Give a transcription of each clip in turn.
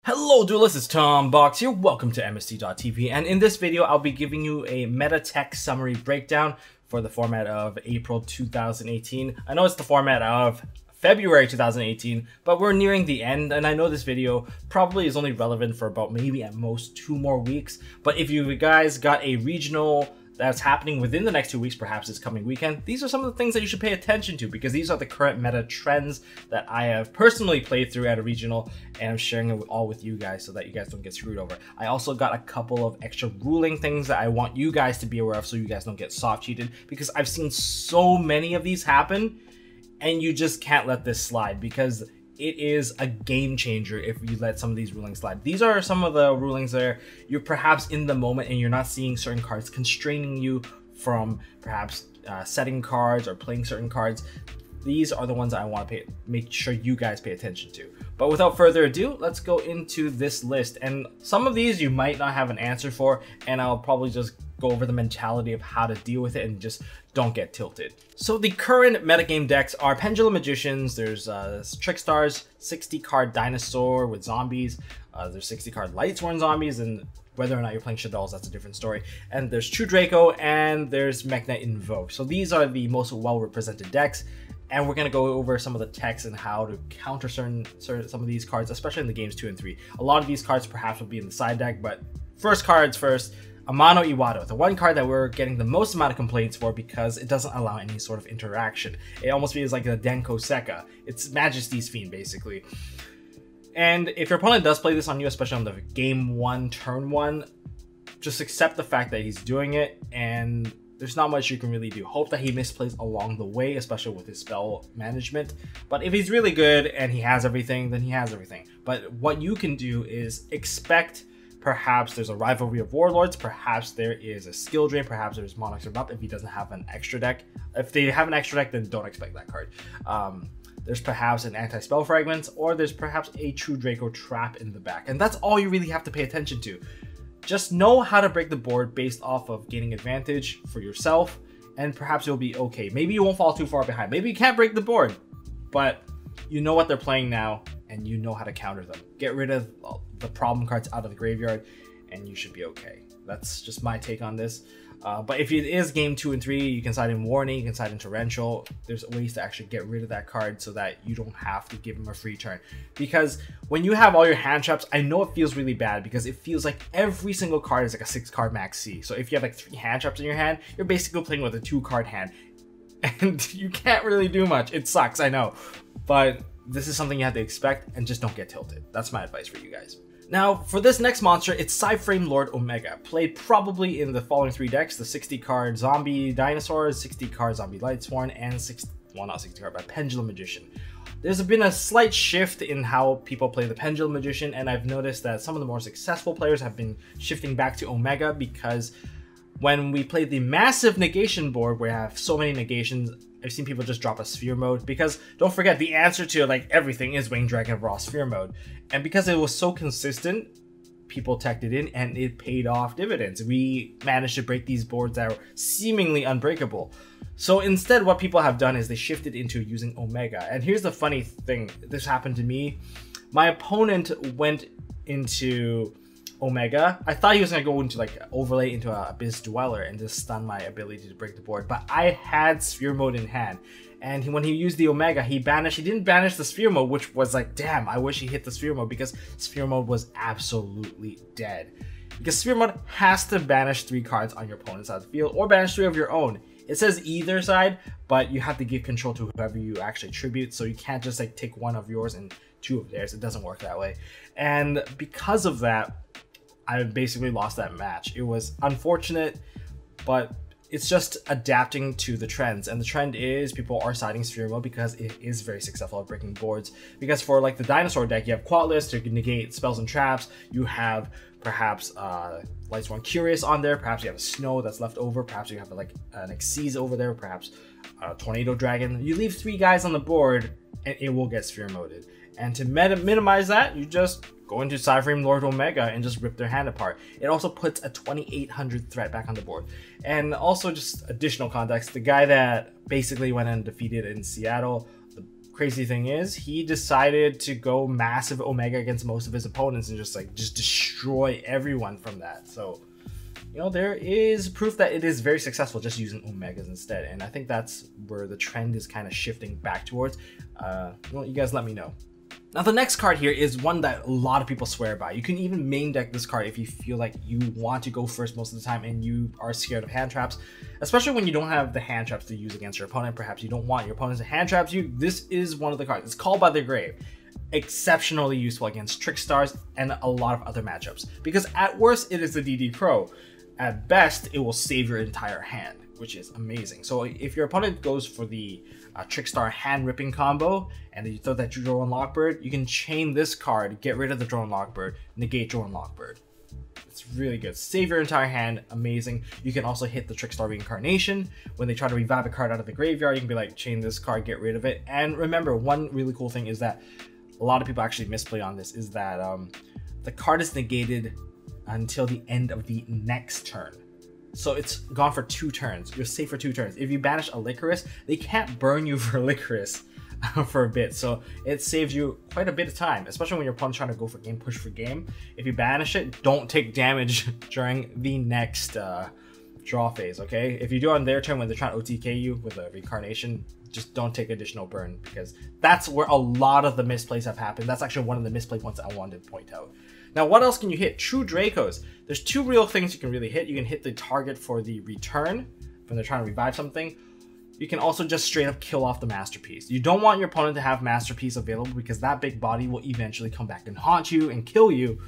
Hello Duelists, it's Tom Box here, welcome to MST.TV, and in this video I'll be giving you a meta tech summary breakdown for the format of April 2018. I know it's the format of February 2018, but we're nearing the end, and I know this video probably is only relevant for about maybe at most 2 more weeks, but if you guys got a regional that's happening within the next 2 weeks, perhaps this coming weekend, these are some of the things that you should pay attention to because these are the current meta trends that I have personally played through at a regional, and I'm sharing it all with you guys so that you guys don't get screwed over. I also got a couple of extra ruling things that I want you guys to be aware of so you guys don't get soft cheated, because I've seen so many of these happen and you just can't let this slide because it is a game changer if you let some of these rulings slide. These are some of the rulings that you're perhaps in the moment and you're not seeing certain cards constraining you from perhaps setting cards or playing certain cards. These are the ones I want to make sure you guys pay attention to. But without further ado, let's go into this list. And some of these you might not have an answer for, and I'll probably just go over the mentality of how to deal with it and just don't get tilted. So the current metagame decks are Pendulum Magicians, there's Trickstars, 60 card Dinosaur with zombies, there's 60 card Lightsworn zombies, and whether or not you're playing Shaddolls, that's a different story. And there's True Draco, and there's Mekk-Knight Invoke. So these are the most well-represented decks, and we're going to go over some of the techs and how to counter some of these cards, especially in the games 2 and 3. A lot of these cards perhaps will be in the side deck, but first cards first. Amano Iwado, the one card that we're getting the most amount of complaints for because it doesn't allow any sort of interaction. It almost feels like a Denko Sekka. It's Majesty's Fiend, basically. And if your opponent does play this on you, especially on the game 1, turn 1, just accept the fact that he's doing it, and there's not much you can really do. Hope that he misplays along the way, especially with his spell management. But if he's really good and he has everything, then he has everything. But what you can do is expect perhaps there's a Rivalry of Warlords, perhaps there is a skill drain, perhaps there's Monarchs of Up if he doesn't have an extra deck. If they have an extra deck, then don't expect that card. There's perhaps an anti-spell fragments, or there's perhaps a True Draco trap in the back. And that's all you really have to pay attention to. Just know how to break the board based off of gaining advantage for yourself, and perhaps you'll be okay. Maybe you won't fall too far behind. Maybe you can't break the board, but you know what they're playing now, and you know how to counter them. Get rid of the problem cards out of the graveyard, and you should be okay. That's just my take on this. But if it is game 2 and 3, you can side in Warning, you can side in Torrential. There's ways to actually get rid of that card so that you don't have to give him a free turn. Because when you have all your hand traps, I know it feels really bad because it feels like every single card is like a 6-card max C. So if you have like 3 hand traps in your hand, you're basically playing with a 2-card hand. And you can't really do much. It sucks, I know. But this is something you have to expect, and just don't get tilted. That's my advice for you guys. Now, for this next monster, it's Psyframe Lord Omega, played probably in the following 3 decks: the 60-card Zombie Dinosaurs, 60-card Zombie Lightsworn, and not 60-card, but Pendulum Magician. There's been a slight shift in how people play the Pendulum Magician, and I've noticed that some of the more successful players have been shifting back to Omega because when we played the massive negation board where I have so many negations, I've seen people just drop a Sphere Mode because, don't forget, the answer to like everything is Winged Dragon Raw Sphere Mode. And because it was so consistent, people teched it in and it paid off dividends. We managed to break these boards that were seemingly unbreakable. So instead, what people have done is they shifted into using Omega. And here's the funny thing, this happened to me. My opponent went into Omega. I thought he was going to go into like overlay into a Abyss Dweller and just stun my ability to break the board, but I had Sphere Mode in hand, and when he used the Omega, he didn't banish the Sphere Mode, which was like, damn, I wish he hit the Sphere Mode because Sphere Mode was absolutely dead. Because Sphere Mode has to banish 3 cards on your opponent's side of the field or banish 3 of your own. It says either side, but you have to give control to whoever you actually tribute, so you can't just like take 1 of yours and 2 of theirs. It doesn't work that way. And because of that, I basically lost that match. It was unfortunate, but it's just adapting to the trends. And the trend is people are siding Sphere Mode because it is very successful at breaking boards. Because for like the Dinosaur deck, you have Quatlist to negate spells and traps. You have perhaps Lightsworn Curious on there. Perhaps you have a Snow that's left over. Perhaps you have like an Xyz over there. Perhaps a Tornado Dragon. You leave 3 guys on the board and it will get Sphere Moded. And to minimize that, you just go into Psyframe Lord Omega and just rip their hand apart. It also puts a 2800 threat back on the board. And also just additional context, the guy that basically went undefeated in Seattle, the crazy thing is, he decided to go massive Omega against most of his opponents and just destroy everyone from that. So, you know, there is proof that it is very successful just using Omegas instead. And I think that's where the trend is kind of shifting back towards. Well, you guys let me know. Now, the next card here is one that a lot of people swear by. You can even main deck this card if you feel like you want to go first most of the time and you are scared of hand traps, especially when you don't have the hand traps to use against your opponent. Perhaps you don't want your opponent to hand traps you. This is one of the cards. It's Called by the Grave. Exceptionally useful against Trick Stars and a lot of other matchups, because at worst it is the DD Pro. At best, it will save your entire hand, which is amazing. So if your opponent goes for the Trickstar hand ripping combo and then you throw that Drone Lockbird, you can chain this card, get rid of the Drone Lockbird, negate Drone Lockbird. It's really good. Save your entire hand, amazing. You can also hit the Trickstar Reincarnation. When they try to revive a card out of the graveyard, you can be like, chain this card, get rid of it. And remember, one really cool thing is that a lot of people actually misplay on this, is that the card is negated until the end of the next turn. So it's gone for 2 turns. You're safe for 2 turns. If you banish a Licorice, they can't burn you for Licorice for a bit. So it saves you quite a bit of time, especially when your opponent's trying to go for game, push for game. If you banish it, don't take damage during the next draw phase, okay? If you do on their turn when they're trying to OTK you with a Reincarnation, just don't take additional burn, because that's where a lot of the misplays have happened. That's actually one of the misplay points I wanted to point out. Now, what else can you hit? True Dracos. There's 2 real things you can really hit. You can hit the target for the return when they're trying to revive something. You can also just straight up kill off the Masterpiece. You don't want your opponent to have Masterpiece available, because that big body will eventually come back and haunt you and kill you.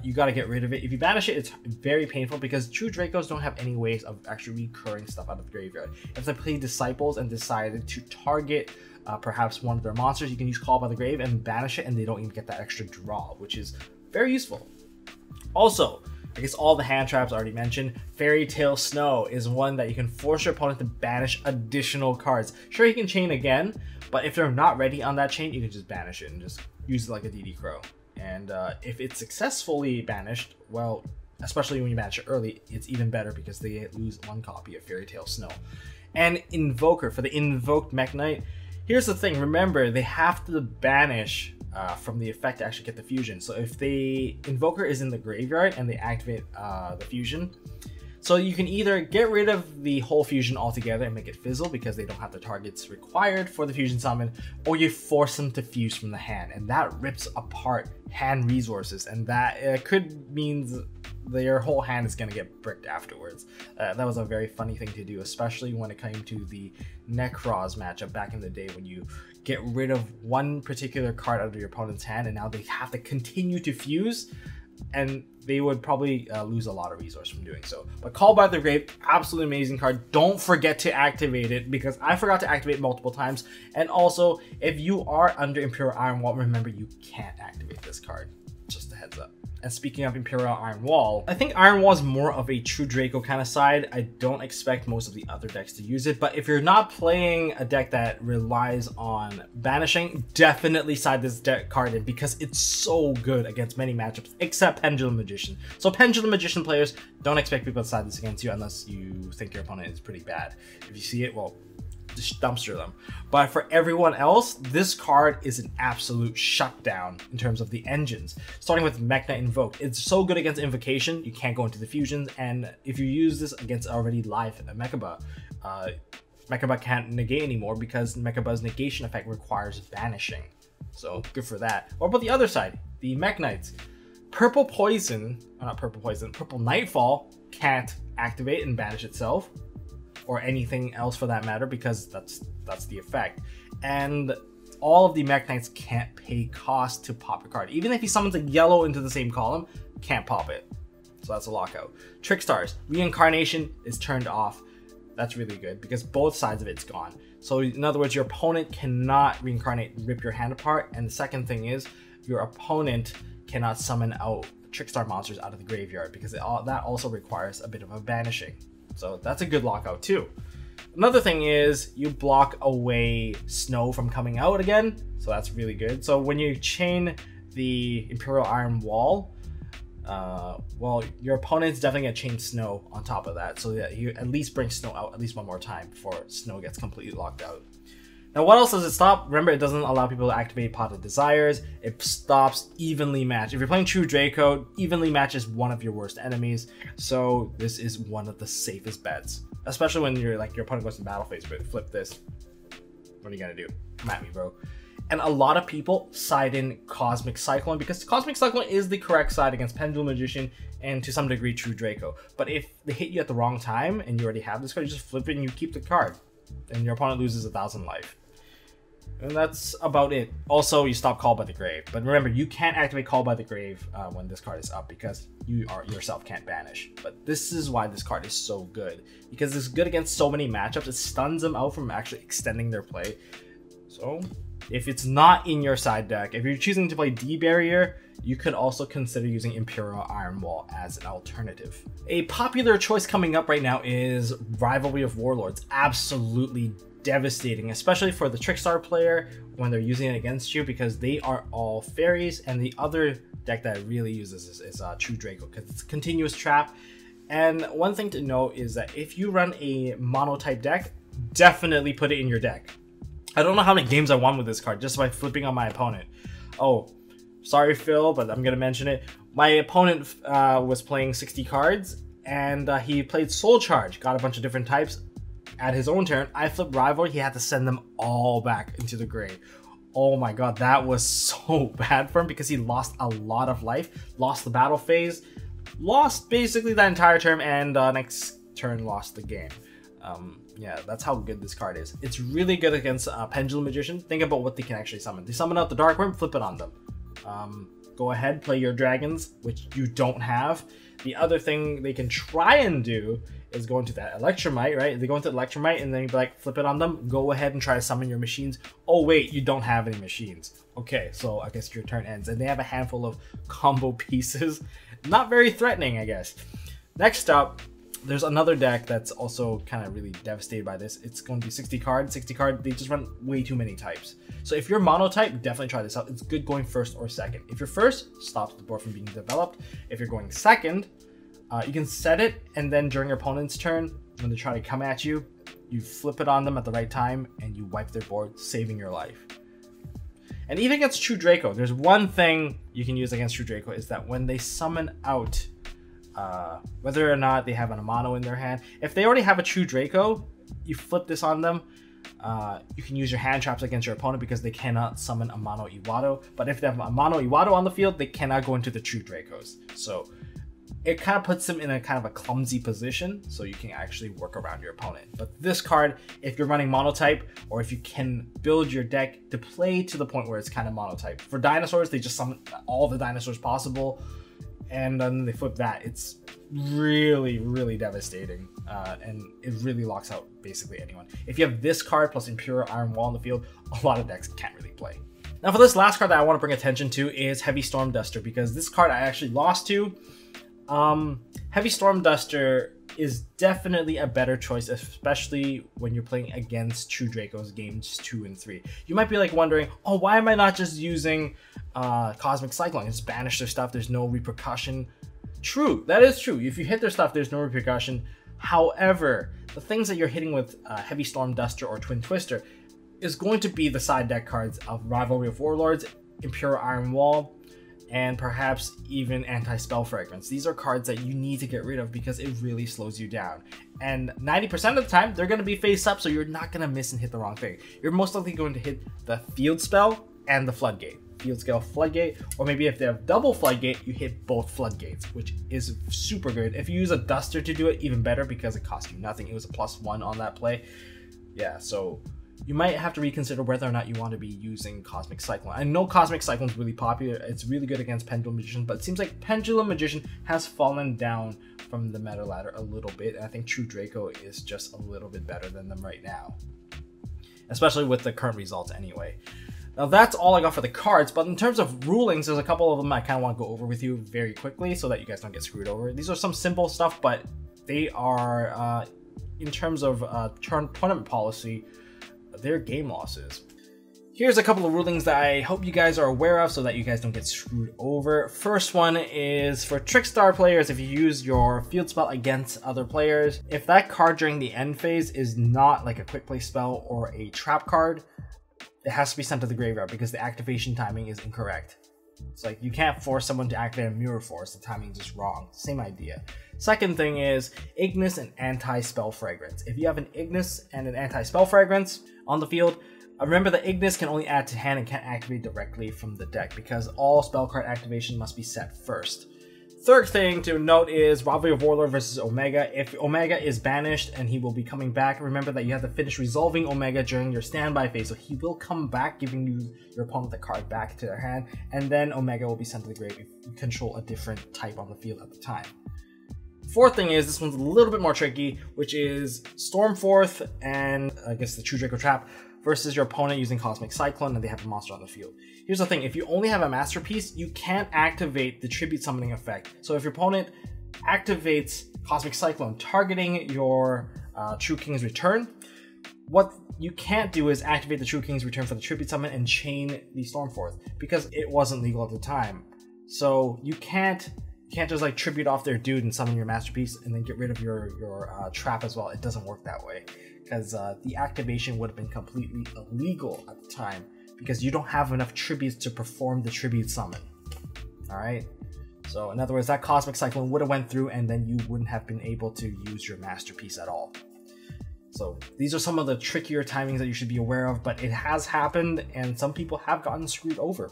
You got to get rid of it. If you banish it, it's very painful, because True Dracos don't have any ways of actually recurring stuff out of the graveyard. If they play Disciples and decided to target perhaps one of their monsters, you can use Call by the Grave and banish it, and they don't even get that extra draw, which is very useful. Also, I guess all the hand traps already mentioned, Fairy Tale Snow is one that you can force your opponent to banish additional cards. Sure, you can chain again, but if they're not ready on that chain, you can just banish it and just use it like a DD Crow. And if it's successfully banished, well, especially when you banish it early, it's even better, because they lose 1 copy of Fairy Tale Snow. And Invoker, for the Invoked Mech Knight, here's the thing, remember, they have to banish from the effect to actually get the fusion. So if the Invoker is in the graveyard and they activate the fusion, so you can either get rid of the whole fusion altogether and make it fizzle because they don't have the targets required for the fusion summon, or you force them to fuse from the hand, and that rips apart hand resources, and that could mean their whole hand is going to get bricked afterwards. That was a very funny thing to do, especially when it came to the Necros matchup back in the day, when you get rid of one particular card out of your opponent's hand and now they have to continue to fuse, and they would probably lose a lot of resource from doing so. But Call by the Grave, absolutely amazing card. Don't forget to activate it, because I forgot to activate it multiple times. And also, if you are under Imperial Iron Wall, remember you can't activate this card. Just a heads up. And speaking of Imperial Iron Wall, I think Iron Wall is more of a True Draco kind of side. I don't expect most of the other decks to use it, but if you're not playing a deck that relies on banishing, definitely side this deck card in, because it's so good against many matchups, except Pendulum Magician. So Pendulum Magician players, don't expect people to side this against you unless you think your opponent is pretty bad. If you see it, well, just dumpster them. But for everyone else, this card is an absolute shutdown in terms of the engines. Starting with Mech Knight Invoked, it's so good against Invocation, you can't go into the fusions, and if you use this against already live Mechaba, Mechaba can't negate anymore, because Mechaba's negation effect requires banishing. So good for that. What about the other side, the Mech Knights? Purple Nightfall can't activate and banish itself, or anything else for that matter, because that's the effect. And all of the Mech Knights can't pay cost to pop a card. Even if he summons a yellow into the same column, can't pop it. So that's a lockout. Trickstars, Reincarnation is turned off. That's really good, because both sides of it's gone. So in other words, your opponent cannot reincarnate, rip your hand apart. And the second thing is, your opponent cannot summon out Trickstar monsters out of the graveyard, because that also requires a bit of a banishing. So that's a good lockout too. Another thing is, you block away Snow from coming out again, so that's really good. So when you chain the Imperial Iron Wall, well, your opponent's definitely gonna chain Snow on top of that, so that you at least bring Snow out at least one more time before Snow gets completely locked out. Now, what else does it stop? Remember, it doesn't allow people to activate Pot of Desires. It stops evenly match. If you're playing True Draco, evenly match is one of your worst enemies. So this is one of the safest bets, especially when you're like your opponent goes to battle phase. But flip this. What are you gonna do? Come at me, bro. And a lot of people side in Cosmic Cyclone because Cosmic Cyclone is the correct side against Pendulum Magician and to some degree True Draco. But if they hit you at the wrong time and you already have this card, you just flip it and you keep the card. And your opponent loses 1,000 life. And that's about it. Also, you stop Call by the Grave. But remember, you can't activate Call by the Grave when this card is up because you yourself can't banish. But this is why this card is so good. Because it's good against so many matchups. It stuns them out from actually extending their play. So, if it's not in your side deck, if you're choosing to play D-Barrier, you could also consider using Imperial Iron Wall as an alternative. A popular choice coming up right now is Rivalry of Warlords. Absolutely devastating, especially for the Trickstar player when they're using it against you because they are all fairies, and the other deck that it really uses is True Draco because it's a continuous trap. And one thing to note is that if you run a mono-type deck, definitely put it in your deck. I don't know how many games I won with this card just by flipping on my opponent. Oh, sorry Phil, but I'm gonna mention it. My opponent was playing 60 cards and he played Soul Charge, got a bunch of different types. At his own turn, I flipped Rivalry, he had to send them all back into the grave. Oh my god, that was so bad for him because he lost a lot of life, lost the battle phase, lost basically that entire turn, and next turn lost the game. Yeah, that's how good this card is. It's really good against Pendulum Magician. Think about what they can actually summon. They summon out the Dark Worm, flip it on them. Go ahead, play your dragons, which you don't have. The other thing they can try and do is go into that Electromite, right? They go into Electromite and then you like flip it on them. Go ahead and try to summon your machines. Oh wait, you don't have any machines. Okay, so I guess your turn ends. And they have a handful of combo pieces. Not very threatening, I guess. Next up, there's another deck that's also kind of really devastated by this. It's going to be 60 card. 60 card, they just run way too many types. So if you're mono-type, definitely try this out. It's good going first or second. If you're first, stops the board from being developed. If you're going second, you can set it, and then during your opponent's turn, when they try to come at you, you flip it on them at the right time, and you wipe their board, saving your life. And even against True Draco, there's one thing you can use against True Draco, is that when they summon out whether or not they have an Amano in their hand. If they already have a True Draco, you flip this on them. You can use your hand traps against your opponent because they cannot summon Amano Iwato. But if they have Amano Iwato on the field, they cannot go into the True Dracos. So it kind of puts them in a kind of a clumsy position, so you can actually work around your opponent. But this card, if you're running monotype, or if you can build your deck to play to the point where it's kind of monotype. For dinosaurs, they just summon all the dinosaurs possible, and then they flip that. It's really, really devastating, and it really locks out basically anyone. If you have this card plus Imperial Iron Wall on the field, a lot of decks can't really play. Now for this last card that I want to bring attention to is Heavy Storm Duster, because this card I actually lost to. Heavy Storm Duster is definitely a better choice, especially when you're playing against True Dracos games 2 and 3. You might be like wondering, oh, why am I not just using Cosmic Cyclone? Just banish their stuff, there's no repercussion. True, that is true. If you hit their stuff, there's no repercussion. However, the things that you're hitting with Heavy Storm Duster or Twin Twister is going to be the side deck cards of Rivalry of Warlords, Imperial Iron Wall, and perhaps even Anti-Spell Fragments. These are cards that you need to get rid of because it really slows you down. And 90% of the time, they're going to be face up, so you're not going to miss and hit the wrong thing. You're most likely going to hit the Field Spell and the Floodgate. Field Spell, Floodgate, or maybe if they have double Floodgate, you hit both Floodgates, which is super good. If you use a Duster to do it, even better because it costs you nothing. It was a +1 on that play. Yeah, so you might have to reconsider whether or not you want to be using Cosmic Cyclone. I know Cosmic Cyclone is really popular. It's really good against Pendulum Magician, but it seems like Pendulum Magician has fallen down from the meta ladder a little bit, and I think True Draco is just a little bit better than them right now, especially with the current results anyway. Now that's all I got for the cards, but in terms of rulings, there's a couple of them I kind of want to go over with you very quickly so that you guys don't get screwed over. These are some simple stuff, but they are, in terms of tournament policy, their game losses. Here's a couple of rulings that I hope you guys are aware of so that you guys don't get screwed over. First one is for Trickstar players. If you use your field spell against other players, if that card during the end phase is not like a quick play spell or a trap card, it has to be sent to the graveyard because the activation timing is incorrect. It's like you can't force someone to activate a Mirror Force, the timing is just wrong. Same idea. Second thing is Ignis and Anti-Spell Fragrance. If you have an Ignis and an Anti-Spell Fragrance on the field, remember that Ignis can only add to hand and can't activate directly from the deck because all spell card activation must be set first. Third thing to note is Rivalry of Warlord versus Omega. If Omega is banished and he will be coming back, remember that you have to finish resolving Omega during your standby phase, so he will come back, giving your opponent the card back to their hand, and then Omega will be sent to the grave if you control a different type on the field at the time. Fourth thing is, this one's a little bit more tricky, which is Stormforth and I guess the True Draco Trap versus your opponent using Cosmic Cyclone and they have a monster on the field. Here's the thing, if you only have a Masterpiece, you can't activate the Tribute Summoning effect. So if your opponent activates Cosmic Cyclone targeting your True King's Return, what you can't do is activate the True King's Return for the Tribute Summon and chain the Stormforth because it wasn't legal at the time. So you can't just like tribute off their dude and summon your Masterpiece and then get rid of your trap as well. It doesn't work that way because the activation would have been completely illegal at the time because you don't have enough tributes to perform the tribute summon. Alright? So in other words, that Cosmic Cyclone would have went through and then you wouldn't have been able to use your Masterpiece at all. So these are some of the trickier timings that you should be aware of, but it has happened and some people have gotten screwed over.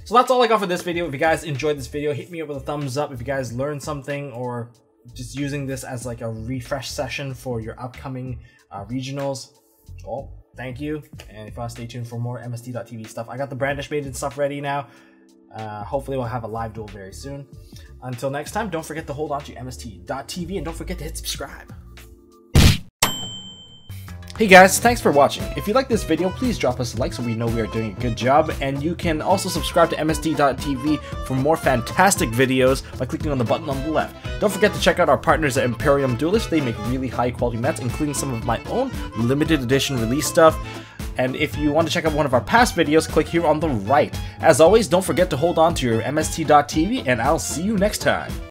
So that's all I got for this video. If you guys enjoyed this video, hit me up with a thumbs up. If you guys learned something or just using this as like a refresh session for your upcoming regionals, well, thank you. And if you want to stay tuned for more MST.TV stuff, I got the Brandish Maiden stuff ready now. Hopefully we'll have a live duel very soon. Until next time, don't forget to hold on to MST.TV and don't forget to hit subscribe. Hey guys, thanks for watching. If you like this video, please drop us a like so we know we are doing a good job, and you can also subscribe to MST.TV for more fantastic videos by clicking on the button on the left. Don't forget to check out our partners at Imperium Duelist. They make really high quality mats, including some of my own limited edition release stuff. And if you want to check out one of our past videos, click here on the right. As always, don't forget to hold on to your MST.TV, and I'll see you next time.